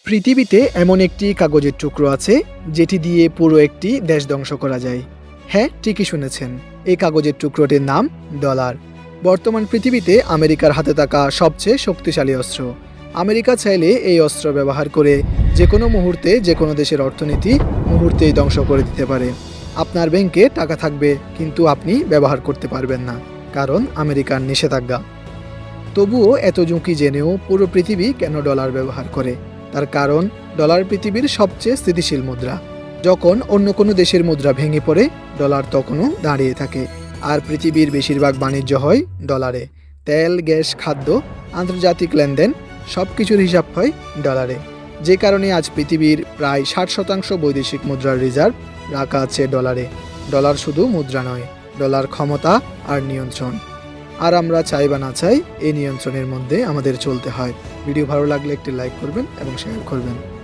পৃথিবীতে এমন একটি কাগজের টুকরো আছে যেটি দিয়ে পুরো একটি দেশ ধ্বংস করা যায়। হ্যাঁ, ঠিকই শুনেছেন, এই কাগজের টুকরোটির নাম ডলার। বর্তমান পৃথিবীতে আমেরিকার হাতে থাকা সবচেয়ে শক্তিশালী অস্ত্র। আমেরিকা চাইলে এই অস্ত্র ব্যবহার করে যে কোনো মুহূর্তে যে কোনো দেশের অর্থনীতি মুহূর্তেই ধ্বংস করে দিতে পারে। আপনার ব্যাংকে টাকা থাকবে, কিন্তু আপনি ব্যবহার করতে পারবেন না, কারণ আমেরিকার নিষেধাজ্ঞা। তবুও এত ঝুঁকি জেনেও পুরো পৃথিবী কেন ডলার ব্যবহার করে? তার কারণ, ডলার পৃথিবীর সবচেয়ে স্থিতিশীল মুদ্রা। যখন অন্য কোনো দেশের মুদ্রা ভেঙে পড়ে, ডলার তখনও দাঁড়িয়ে থাকে। আর পৃথিবীর বেশিরভাগ বাণিজ্য হয় ডলারে। তেল, গ্যাস, খাদ্য, আন্তর্জাতিক লেনদেন সব কিছুর হিসাব হয় ডলারে। যে কারণে আজ পৃথিবীর প্রায় 60% বৈদেশিক মুদ্রার রিজার্ভ রাখা আছে ডলারে। ডলার শুধু মুদ্রা নয়, ডলার ক্ষমতা আর নিয়ন্ত্রণ। আর আমরা চাই বা না চাই, এই নিয়ন্ত্রণের মধ্যে আমাদের চলতে হয়। ভিডিও ভালো লাগলে একটি লাইক করবেন এবং শেয়ার করবেন।